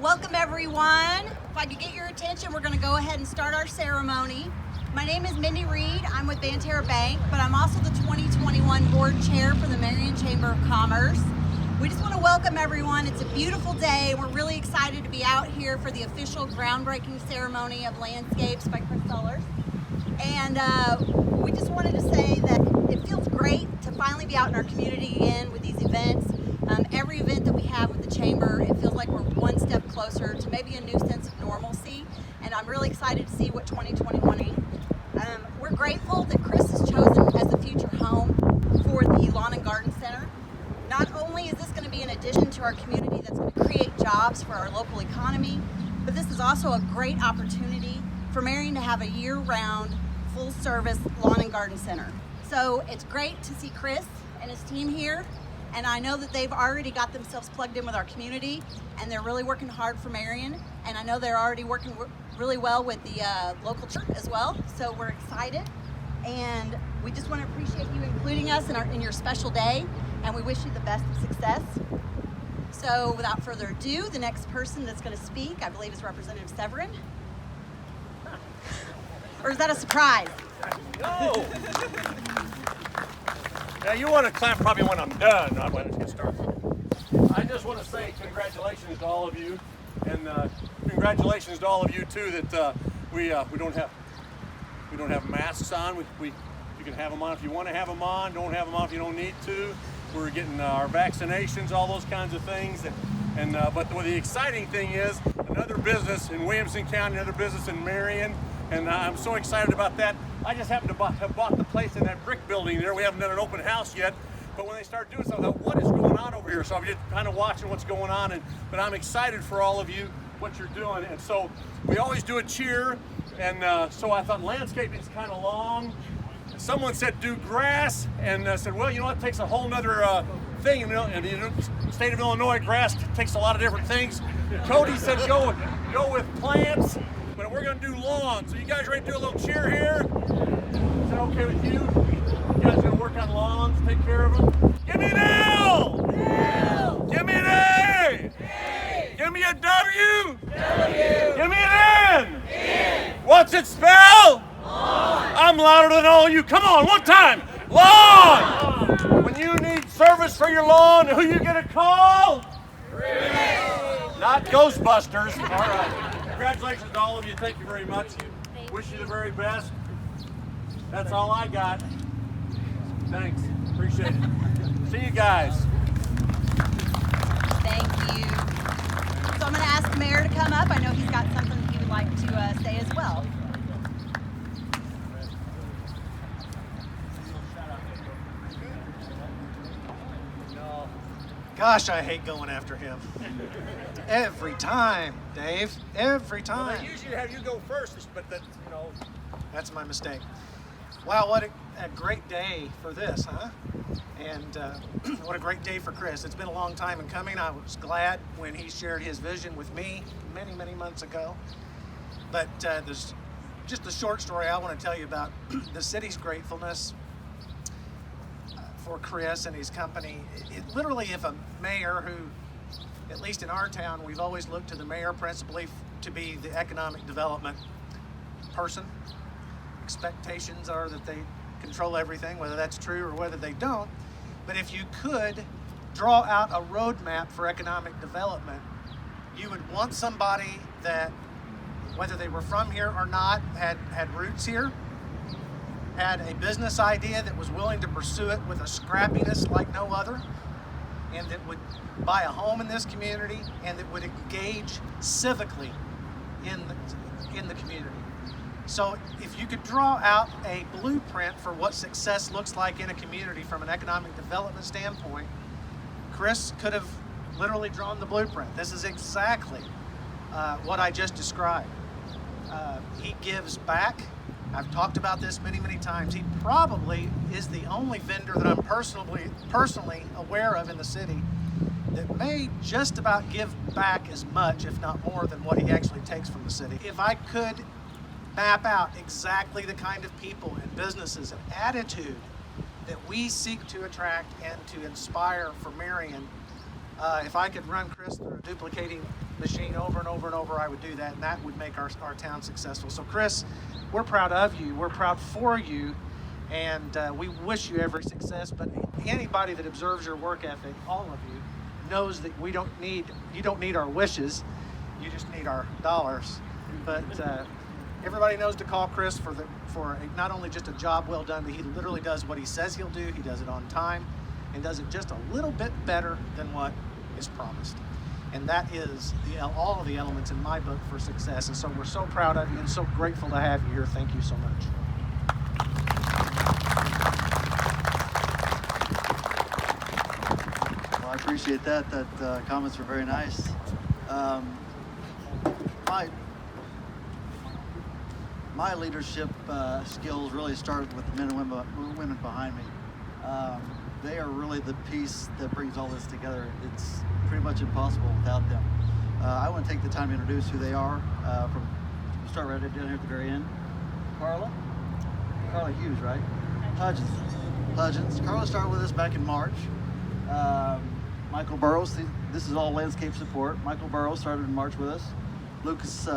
Welcome everyone. If I could get your attention, we're going to go ahead and start our ceremony. My name is Mindy Reed. I'm with Banterra Bank, but I'm also the 2021 board chair for the Marion Chamber of Commerce. We just want to welcome everyone. It's a beautiful day. We're really excited to be out here for the official groundbreaking ceremony of Landscapes by Chris Sullers. And we just wanted to say that it feels great to finally be out in our community again with these events. Every event that we have with the Chamber, it feels like we're one step closer to maybe a new sense of normalcy. And I'm really excited to see what 2021 is. We're grateful that Chris is chosen as the future home for the Lawn and Garden Center. Not only is this going to be an addition to our community that's going to create jobs for our local economy, but this is also a great opportunity for Marion to have a year-round, full-service lawn and garden center. So it's great to see Chris and his team here, and I know that they've already got themselves plugged in with our community, and they're really working hard for Marion, and I know they're already working really well with the local church as well, so we're excited, and we just want to appreciate you including us in your special day, and we wish you the best of success. So without further ado, the next person that's going to speak, I believe, is Representative Severin. Or is that a surprise? No! Now you want to clap probably when I'm done, not when it's get started. I just want to say congratulations to all of you, and congratulations to all of you too that we don't have masks on. You can have them on if you want to have them on. Don't have them on if you don't need to. We're getting our vaccinations, all those kinds of things, but the exciting thing is another business in Williamson County, another business in Marion. And I'm so excited about that. I just happened to have bought the place in that brick building there. We haven't done an open house yet, but when they start doing something, I thought, what is going on over here? So I'm just kind of watching what's going on, but I'm excited for all of you, what you're doing. And so we always do a cheer, and so I thought landscaping is kind of long. Someone said do grass, and I said, well, you know what, it takes a whole nother thing. In the state of Illinois, grass takes a lot of different things. Cody said go with plants. But we're going to do lawns. So you guys ready to do a little cheer here? Is that okay with you? You guys going to work on lawns, take care of them? Give me an L! L! Give me an A! A! Give me a W! W! Give me an N! N! What's it spell? Lawn! I'm louder than all of you. Come on, one time. Lawn! When you need service for your lawn, who you going to call? Chris! Not Ghostbusters. All right. Congratulations to all of you. Thank you very much. Wish you the very best. That's all I got. Thanks. Appreciate it. See you guys. Thank you. So I'm going to ask the mayor to come up. I know he's got something he would like to say as well. Gosh, I hate going after him. Every time, Dave. Every Well, time. they usually have you go first, but that's, That's my mistake. Wow, what a great day for this, huh? And what a great day for Chris. It's been a long time in coming. I was glad when he shared his vision with me many, many months ago. But there's just a short story I want to tell you about the city's gratefulness for Chris and his company. Literally, if a mayor who, at least in our town, we've always looked to the mayor principally to be the economic development person. Expectations are that they control everything, whether that's true or whether they don't. But if you could draw out a roadmap for economic development, you would want somebody that, whether they were from here or not, had roots here, had a business idea that was willing to pursue it with a scrappiness like no other, and that would buy a home in this community, and that would engage civically in the community. So if you could draw out a blueprint for what success looks like in a community from an economic development standpoint, Chris could have literally drawn the blueprint. This is exactly what I just described. He gives back. I've talked about this many, many times. He probably is the only vendor that I'm personally aware of in the city that may just about give back as much, if not more, than what he actually takes from the city. If I could map out exactly the kind of people and businesses and attitude that we seek to attract and to inspire for Marion, if I could run Chris through a duplicating machine over and over and over, I would do that, and that would make our town successful. So Chris, we're proud of you. We're proud for you, and we wish you every success. But anybody that observes your work ethic, all of you, knows that you don't need our wishes. You just need our dollars. But everybody knows to call Chris for not only just a job well done, but he literally does what he says he'll do. He does it on time and does it just a little bit better than what is promised. And that is all of the elements in my book for success. And so we're so proud of you and so grateful to have you here. Thank you so much. Well, I appreciate that. That comments were very nice. My leadership skills really started with the men and women behind me. They are really the piece that brings all this together. It's pretty much impossible without them. I want to take the time to introduce who they are. Start right down here at the very end. Carla Hughes, right? Hudgens. Carla started with us back in March. Michael Burrows, this is all landscape support. Michael Burrows started in March with us. Lucas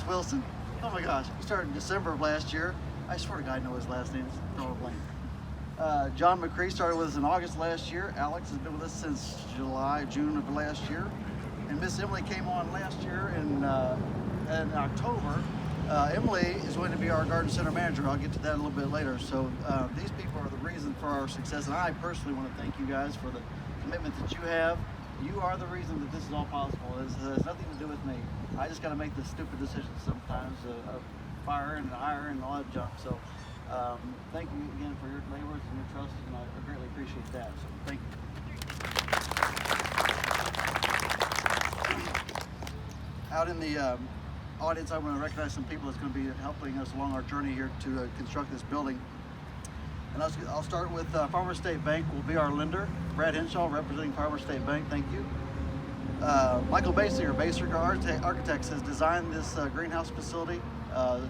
Wilson. Oh my gosh, he started in December of last year. I swear to God, I know his last name. It's drawing a blank. John McCree started with us in August last year. Alex has been with us since June of last year. And Miss Emily came on last year in October. Emily is going to be our garden center manager. I'll get to that a little bit later. So these people are the reason for our success. And I personally want to thank you guys for the commitment that you have. You are the reason that this is all possible. It has nothing to do with me. I just got to make the stupid decisions sometimes of firing and hiring and all that junk. So thank you again for your labors and your trust, and I greatly appreciate that. So thank you. Out in the audience, I want to recognize some people that's going to be helping us along our journey here to construct this building. And I'll start with Farmer State Bank will be our lender. Brad Henshaw representing Farmer State Bank, thank you. Michael Basinger, Architects, has designed this greenhouse facility.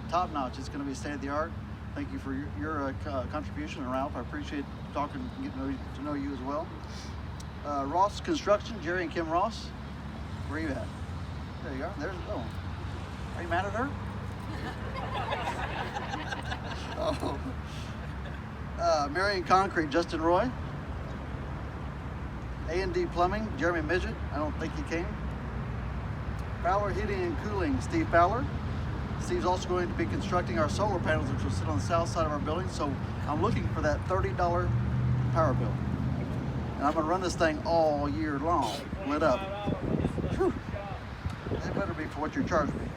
Top notch, it's going to be state of the art. Thank you for your contribution, and Ralph, I appreciate talking and getting to know you as well. Ross Construction, Jerry and Kim Ross, where are you at? There you are, are you mad at her? Oh. Marion Concrete, Justin Roy. A&D Plumbing, Jeremy Midget, I don't think he came. Fowler Heating and Cooling, Steve Fowler. Steve's also going to be constructing our solar panels, which will sit on the south side of our building. So I'm looking for that $30 power bill. And I'm going to run this thing all year long, lit up. Whew. That better be for what you're charging me.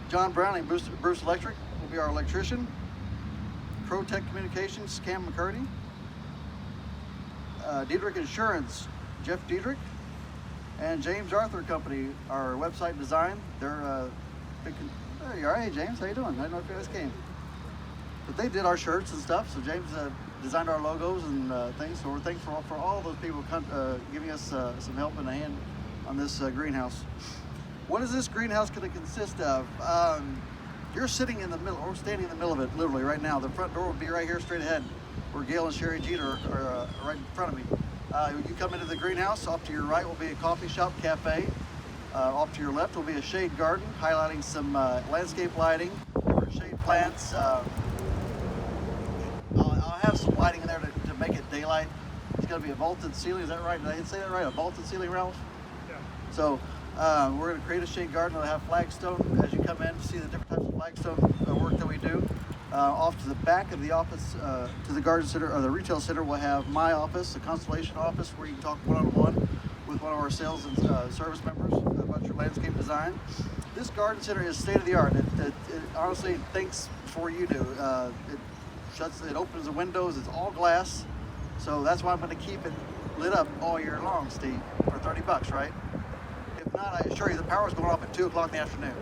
John Browning, Bruce Electric, will be our electrician. ProTech Communications, Cam McCurdy. Diedrich Insurance, Jeff Diedrich. And James Arthur Company, our website design. They're there you are. Hey James, how you doing? I didn't know if you guys came. But they did our shirts and stuff, so James designed our logos and things. So we're thankful for all those people giving us some help and a hand on this greenhouse. What is this greenhouse going to consist of? You're sitting in the middle, or standing in the middle of it, literally right now. The front door will be right here, straight ahead, where Gail and Sherry Jeter are right in front of me. You come into the greenhouse. Off to your right will be a coffee shop, cafe. Off to your left will be a shade garden, highlighting some landscape lighting, shade plants. I'll have some lighting in there to make it daylight. It's going to be a vaulted ceiling. Is that right? Did I say that right? A vaulted ceiling, Ralph? Yeah. So we're going to create a shade garden. It'll have flagstone as you come in to see the different types of flagstone work that we do. Off to the back of the office, to the garden center or the retail center, we'll have my office, the Constellation office, where you can talk one-on-one with one of our sales and service members about your landscape design. This garden center is state-of-the-art. It honestly thinks before you do. It opens the windows. It's all glass, so that's why I'm going to keep it lit up all year long, Steve, for $30, right? If not, I assure you the power's going off at 2 o'clock in the afternoon.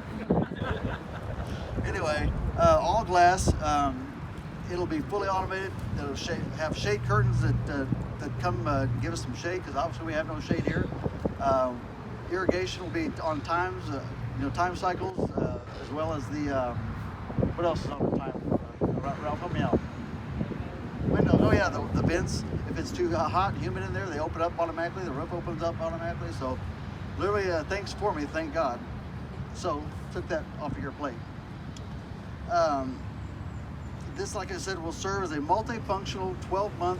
Anyway, all glass. It'll be fully automated. It'll have shade curtains that come give us some shade, because obviously we have no shade here. Irrigation will be on times, time cycles, as well as the what else is on the time? Ralph, help me out. Windows. oh yeah, the vents, if it's too hot and humid in there, they open up automatically. The roof opens up automatically. So literally, thanks for me, thank God. So took that off of your plate. This, like I said, will serve as a multifunctional 12-month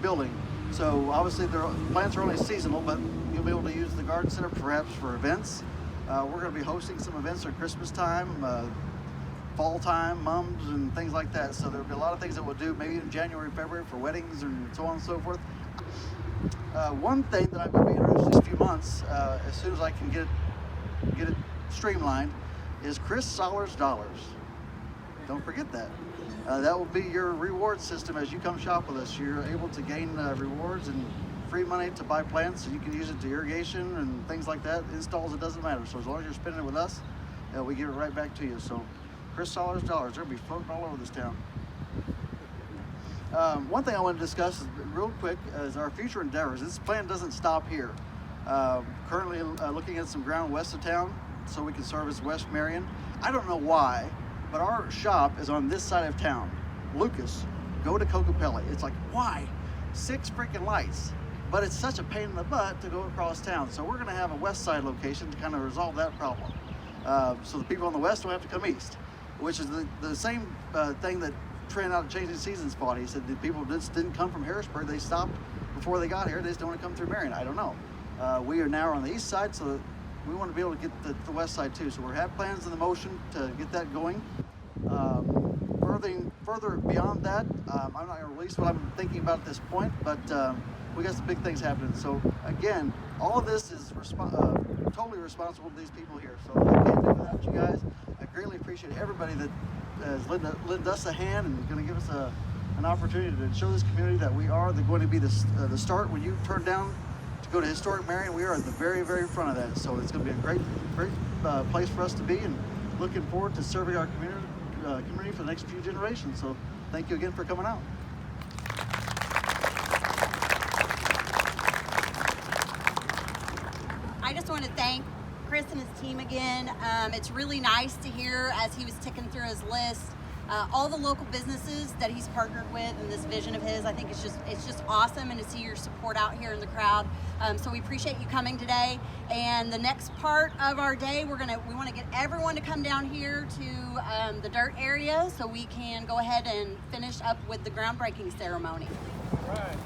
building. So obviously the plants are only seasonal, but you'll be able to use the garden center perhaps for events. We're going to be hosting some events at Christmas time, fall time, mums and things like that. So there'll be a lot of things that we'll do maybe in January, February for weddings and so on and so forth. One thing that I'm going to be introducing in a few months, as soon as I can get it streamlined, is Chris Sollers Dollars. Don't forget that. That will be your reward system as you come shop with us. You're able to gain rewards and free money to buy plants, so you can use it to irrigation and things like that. Installs, it doesn't matter. So as long as you're spending it with us, we give it right back to you. So Chris Sollers Dollars, they're going to be floating all over this town. One thing I want to discuss is, real quick, is our future endeavors. This plan doesn't stop here. Currently looking at some ground west of town so we can service West Marion. I don't know why, but our shop is on this side of town. Lucas, go to Cocopelli. It's like, why? 6 freaking lights. But it's such a pain in the butt to go across town. So we're going to have a west side location to kind of resolve that problem. So the people on the west don't have to come east, which is the same thing that Trent out of Changing Seasons fought. He said that people just didn't come from Harrisburg. They stopped before they got here. They just don't want to come through Marion. I don't know. We are now on the east side, so we want to be able to get the west side too. So we have plans in the motion to get that going. Further beyond that, I'm not going to release what I'm thinking about at this point, but we got some big things happening. So again, all of this is totally responsible to these people here. So I can't do without you guys. I greatly appreciate everybody that has lent us a hand and is going to give us an opportunity to show this community that we are going to be the start. When you turn down to go to historic Marion, we are at the very, very front of that. So it's going to be a great place for us to be, and looking forward to serving our community for the next few generations. So thank you again for coming out. I just want to thank Chris and his team again. It's really nice to hear, as he was ticking through his list, all the local businesses that he's partnered with and this vision of his. I think it's just awesome, and to see your support out here in the crowd. So we appreciate you coming today. And the next part of our day, we want to get everyone to come down here to the dirt area so we can go ahead and finish up with the groundbreaking ceremony. All right.